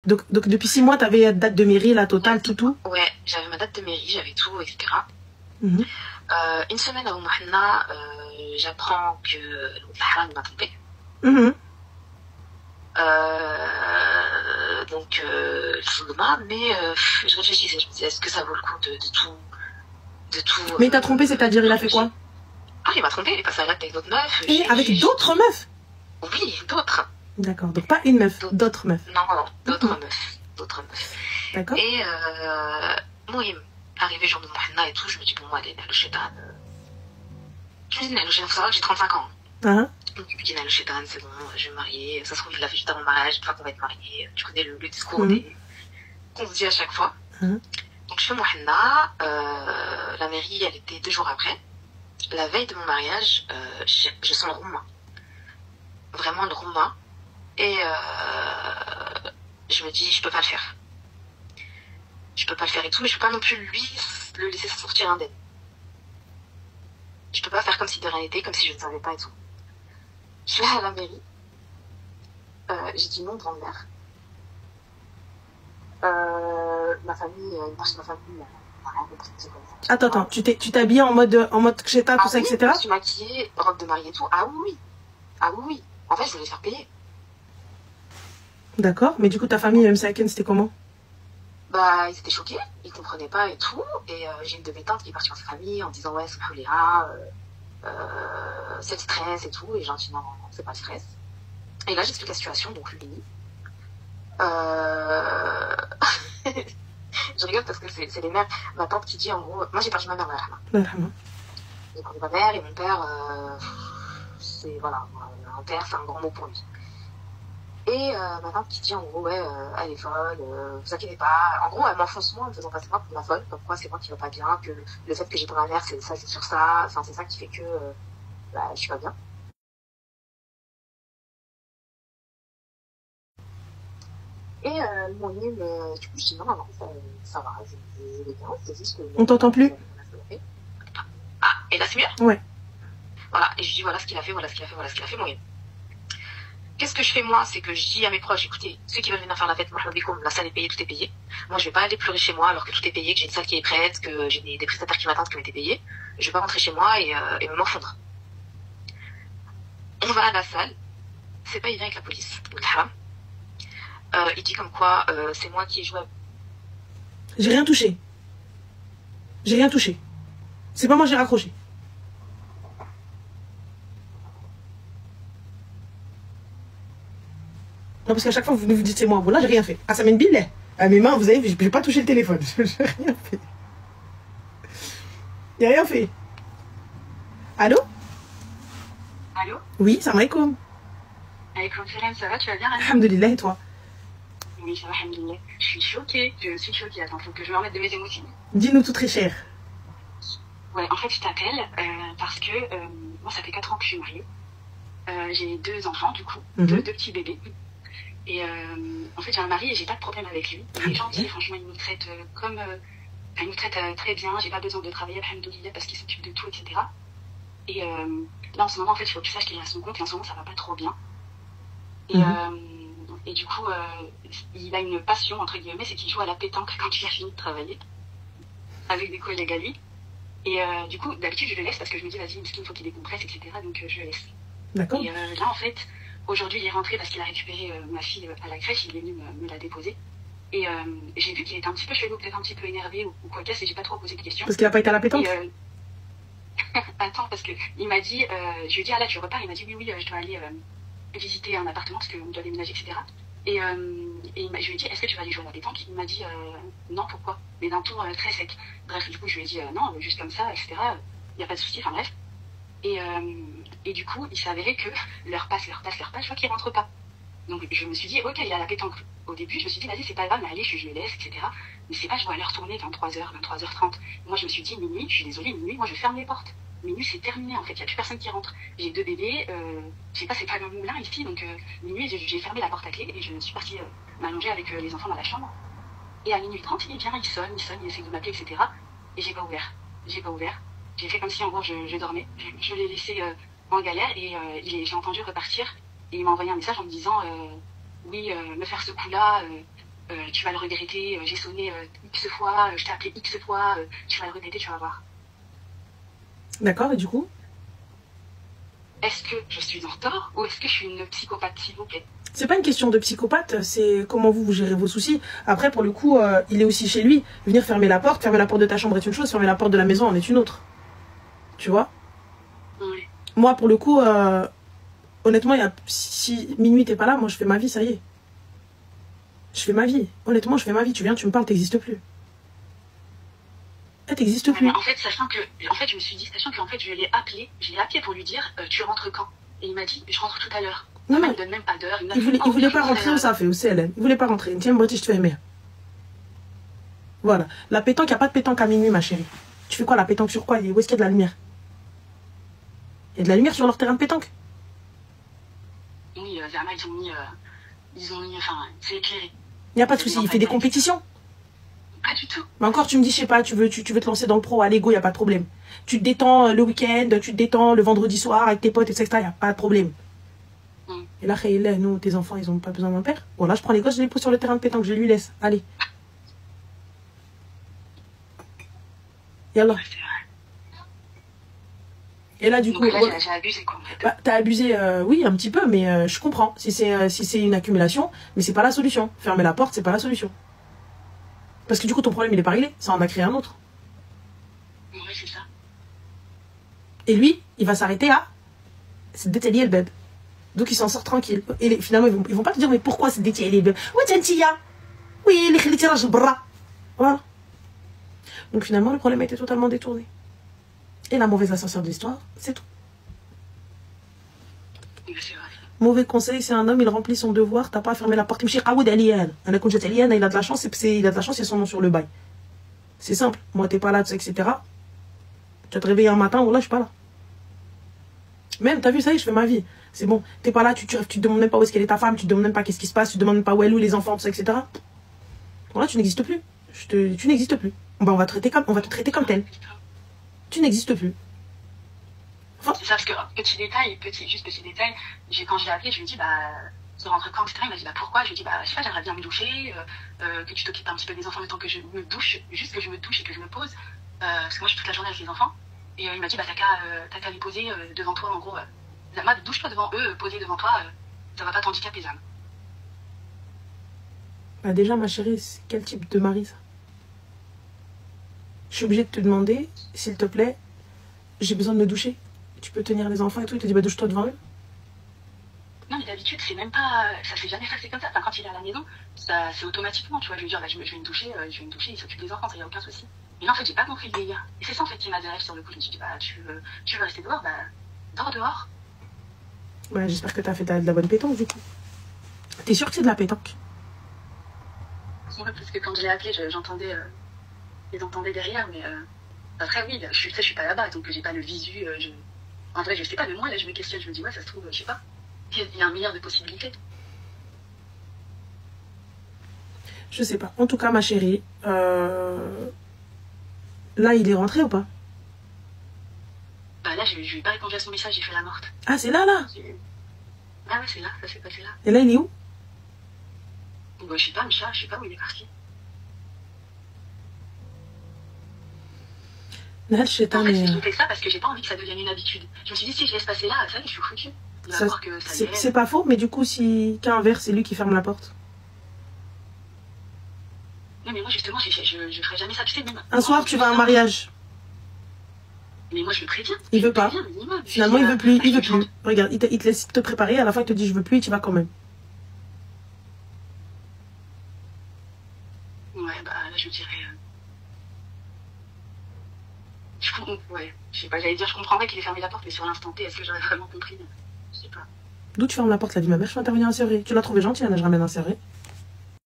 Donc depuis 6 mois, tu avais date de mairie, la totale, tout? Ouais, j'avais ma date de mairie, j'avais tout, etc. Une semaine avant Mohna, j'apprends que l'Haram m'a trompé. Donc, mais je réfléchissais, je me disais, est-ce que ça vaut le coup de tout. Mais il t'a trompé, c'est-à-dire, il a fait quoi? Ah, il m'a trompé, il est passé à l'acte avec d'autres meufs. Et avec d'autres meufs? Oui, d'autres. D'accord, donc pas une meuf, d'autres meufs. Non, d'autres meufs. D'autres meufs. D'accord. Et moi, arrivé jour de Mohna et tout, je me dis, bon, allez, le chétan. Je me dis, le chétan, faut savoir que j'ai 35 ans. Donc, je me dis, le chétan, c'est bon, je vais me marier. Ça se trouve, il l'a fait juste avant le mariage, une fois qu'on va être mariés. Tu connais le discours qu'on se dit à chaque fois. Donc, je fais Mohna. La mairie, elle était 2 jours après. La veille de mon mariage, je sens le roumain. Vraiment le roumain. Et je me dis, je peux pas le faire. Je peux pas le faire et tout, mais je peux pas non plus lui le laisser sortir indemne. Je peux pas faire comme si de rien n'était, comme si je ne savais pas et tout. Je vais à la mairie. J'ai dit non devant le maire. Ma famille, une partie de ma famille n'a rien compris. Attends, tu t'es habillée en mode ksheta, tout ça, oui, etc. Je suis maquillée, robe de mariée et tout. Ah oui. En fait, je voulais le faire payer. D'accord, mais du coup, ta famille, même Saken, c'était comment? Bah, ils étaient choqués, ils comprenaient pas et tout. Et j'ai une de mes tantes qui est partie dans sa famille en disant, ouais, c'est Léa, c'est le stress et tout. Et j'ai dit, non, c'est pas le stress. Et là, j'explique la situation, donc lui. Je rigole parce que c'est les mères. Ma tante qui dit, en gros, moi j'ai perdu ma mère, j'ai perdu ma mère et mon père, c'est, voilà, un père, c'est un grand mot pour lui. Et ma tante qui dit en gros, ouais, elle est folle, vous inquiétez pas. En gros, elle m'enfonce moi en me faisant passer moi pour ma folle. Comme quoi, c'est moi qui va pas bien, que le fait que j'ai pas ma mère, c'est ça, c'est sur ça. Enfin, c'est ça qui fait que je suis pas bien. Et mon île, du coup, je dis non, ça va, je vais bien. C'est juste que. On t'entend plus? Ah, et là, c'est mieux? Ouais. Voilà, et je dis voilà ce qu'il a fait, mon île. Qu'est-ce que je fais moi? C'est que je dis à mes proches, écoutez, ceux qui veulent venir faire la fête, la salle est payée, tout est payé. Moi, je vais pas aller pleurer chez moi alors que tout est payé, que j'ai une salle qui est prête, que j'ai des prestataires qui m'attendent qui ont été payés. Je vais pas rentrer chez moi et me morfondre. On va à la salle. C'est pas, il vient avec la police. Il dit comme quoi c'est moi qui ai joué. J'ai rien touché. C'est pas moi, j'ai raccroché. Non, parce qu'à chaque fois, vous nous dites c'est moi. Bon, là, j'ai rien fait. Ah, ça mène bille. À mes mains, vous avez vu, j'ai pas touché le téléphone. J'ai rien fait. J'ai rien fait. Allô? Allô? Oui, salam alaikum. Alaikum salam, ça va, tu vas bien? Alhamdulillah, et toi? Oui, ça va, alhamdulillah. Je suis choquée. Attends, faut que je me remette de mes émotions. Dis-nous tout très cher. Ouais, en fait, je t'appelle parce que moi, ça fait 4 ans que je suis mariée. J'ai 2 enfants, du coup. Deux petits bébés. Et en fait, j'ai un mari et j'ai pas de problème avec lui. Il est gentil, franchement, il nous traite comme. Il nous traite très bien. J'ai pas besoin de travailler, alhamdoulilah, parce qu'il s'occupe de tout, etc. Et là, en ce moment, en fait, il faut que tu saches qu'il est à son compte et en ce moment, ça va pas trop bien. Et du coup, il a une passion, entre guillemets, c'est qu'il joue à la pétanque quand il a fini de travailler. Avec des collègues à lui. Et du coup, d'habitude, je le laisse parce que je me dis, vas-y, il faut qu'il décompresse, etc. Donc, je le laisse. D'accord. Et là, en fait, aujourd'hui, il est rentré parce qu'il a récupéré ma fille à la crèche. Il est venu me la déposer. Et j'ai vu qu'il était un petit peu chelou, peut-être un petit peu énervé ou quoi qu'est-ce, et j'ai pas trop posé de questions. Parce qu'il a pas été à la pétanque? Attends, parce que il m'a dit, je lui ai dit, ah là, tu repars? Il m'a dit, oui, je dois aller visiter un appartement parce qu'on doit déménager, etc. Et je lui ai dit, est-ce que tu vas aller jouer à la pétanque? Il m'a dit, non, pourquoi? Mais d'un ton très sec. Bref, du coup, je lui ai dit, non, juste comme ça, etc. Il n'y a pas de souci, enfin bref. Et du coup, il s'est avéré que l'heure passe, je vois qu'il rentre pas. Donc je me suis dit, ok, il a la pétanque. Au début, je me suis dit, vas-y, c'est pas grave, mais allez, je le laisse, etc. Mais c'est pas, je vois l'heure tourner, 23h, 23h30. Moi, je me suis dit, minuit, je suis désolée, minuit, moi, je ferme les portes. Minuit, c'est terminé, en fait, il n'y a plus personne qui rentre. J'ai 2 bébés, je sais pas, c'est pas le moulin ici, donc minuit, j'ai fermé la porte à clé et je suis partie m'allonger avec les enfants dans la chambre. Et à minuit 30, il vient, il sonne, il essaie de m'appeler, etc. Et j'ai pas ouvert. J'ai fait comme si, en gros, je dormais. Je l'ai laissé en galère et j'ai entendu repartir. Et il m'a envoyé un message en me disant, oui, me faire ce coup-là, tu vas le regretter, j'ai sonné X fois, je t'ai appelé X fois, tu vas le regretter, tu vas voir. D'accord, et du coup? Est-ce que je suis en tort ou est-ce que je suis une psychopathe, s'il vous plaît? C'est pas une question de psychopathe, c'est comment vous gérez vos soucis. Après, pour le coup, il est aussi chez lui. Venir fermer la porte de ta chambre est une chose, fermer la porte de la maison en est une autre. Tu vois? Oui. Moi, pour le coup, honnêtement, si minuit t'es pas là, moi je fais ma vie, ça y est. Je fais ma vie. Honnêtement, je fais ma vie. Tu viens, tu me parles, t'existes plus. T'existes plus. En fait, je me suis dit, sachant qu'en fait, je l'ai appelé pour lui dire, tu rentres quand? Et il m'a dit, je rentre tout à l'heure. Non, Il me donne même pas d'heure. Il voulait pas rentrer où ça fait, au CLM. Il voulait pas rentrer. Tiens, moi, je te fais aimer. Voilà. La pétanque, il n'y a pas de pétanque à minuit, ma chérie. Tu fais quoi, la pétanque sur quoi? Où est-ce qu'il y a de la lumière? Il y a de la lumière sur leur terrain de pétanque? Oui, Zerma, enfin, c'est éclairé. Il n'y a pas de souci, il fait des compétitions? Pas du tout. Mais encore, tu me dis, je sais pas, tu veux te lancer dans le pro, allez, go, il n'y a pas de problème. Tu te détends le week-end, tu te détends le vendredi soir avec tes potes, etc. Il n'y a pas de problème. Et là, nous, tes enfants, ils n'ont pas besoin d'un père. Bon, là, je prends les gosses, je les pose sur le terrain de pétanque, je lui laisse. Allez. Yallah. Et là, du coup. Là, j'ai abusé, quoi, en fait. Bah, t'as abusé, oui, un petit peu, mais je comprends. Si c'est une accumulation, mais c'est pas la solution. Fermer la porte, c'est pas la solution. Parce que du coup, ton problème, il est pas réglé. Ça en a créé un autre. Oui, c'est ça. Et lui, il va s'arrêter à. C'est détailler le bébé. Donc, il s'en sort tranquille. Et finalement, ils vont pas te dire, mais pourquoi c'est détailler le bébé? Oui, Tantia. Oui, les khilitirages de bras. Voilà. Donc, finalement, le problème a été totalement détourné. Et la mauvaise ascenseur de l'histoire, c'est tout. Oui, c'est vrai. Mauvais conseil, c'est un homme, il remplit son devoir, t'as pas à fermer la porte. Il a de la chance, il a de la chance, il y a son nom sur le bail. C'est simple. Moi, t'es pas là, etc. Tu vas te réveiller un matin, voilà, je suis pas là. Même, t'as vu, ça y est, je fais ma vie. C'est bon. T'es pas là, tu te demandes même pas où est-ce qu'elle est ta femme, tu te demandes même pas qu'est-ce qui se passe, tu te demandes même pas où elle est, où les enfants, tout ça, etc. Voilà, tu n'existes plus. Tu n'existes plus. Ben, on va te traiter comme tel. Tu n'existes plus. Enfin, c'est ça, parce que, petit détail, quand je l'ai appelé, je lui ai dit, tu rentres quand, etc. Il m'a dit, pourquoi? Je lui ai dit, je sais pas, j'aimerais bien me doucher, que tu t'occupes un petit peu des enfants le temps que je me douche, juste que je me douche et que je me pose. Parce que moi, je suis toute la journée avec les enfants. Et il m'a dit, t'as qu'à les poser devant toi, en gros. Zama, douche-toi devant eux, poser devant toi, ça va pas t'handicaper, Zama. Bah déjà, ma chérie, c'est quel type de mari, ça? Je suis obligée de te demander, s'il te plaît, j'ai besoin de me doucher. Tu peux tenir les enfants et tout, il te dit, douche-toi devant eux. Non, mais d'habitude, c'est même pas. Ça s'est jamais passé comme ça. Enfin, quand il est à la maison, c'est automatiquement, tu vois. Je vais lui dire, je vais me doucher, il s'occupe des enfants, ça y a aucun souci. Mais là, en fait, j'ai pas compris le délire. Et c'est ça, en fait, qui m'a dérêvé sur le coup. Je me suis dit, tu veux rester dehors, dors dehors. Ouais, j'espère que t'as fait de la bonne pétanque, du coup. T'es sûre que c'est de la pétanque? Ouais, parce que quand je l'ai appelé, j'entendais. Les entendais derrière, mais. Après, oui, je suis pas là-bas, donc j'ai pas le visu. En vrai, je sais pas, mais moi, là, je me questionne. Je me dis, ouais, ça se trouve, je sais pas. Il y a un milliard de possibilités. Je sais pas. En tout cas, ma chérie, là, il est rentré ou pas? Là, je lui ai pas répondu à son message, j'ai fait la morte. Ah, c'est là? Ah ouais, c'est là, ça s'est passé là. Et là, il est où? Je sais pas, Micha, je sais pas où il est parti. Là, je sais pas, mais... J'ai fait ça parce que j'ai pas envie que ça devienne une habitude. Je me suis dit, si je laisse passer là, ça y est, je suis foutue. C'est pas faux, mais du coup, si qu'un verre, c'est lui qui ferme la porte. Non, mais moi, justement, je ferai jamais ça. Tu sais, même... Un soir, tu vas à un mariage. Mais moi, je le préviens. Il veut pas. Finalement, il veut plus. Regarde, il te laisse te préparer. À la fin, il te dit, je veux plus, et tu vas quand même. Ouais, là, je dirais... Ouais, je sais pas, j'allais dire, je comprendrais qu'il ait fermé la porte, mais sur l'instant T, est-ce que j'aurais vraiment compris? Je sais pas. D'où tu fermes la porte, la vie, ma mère, je vais intervenir insérer. Tu l'as trouvé gentille, Anna, je ramène insérer.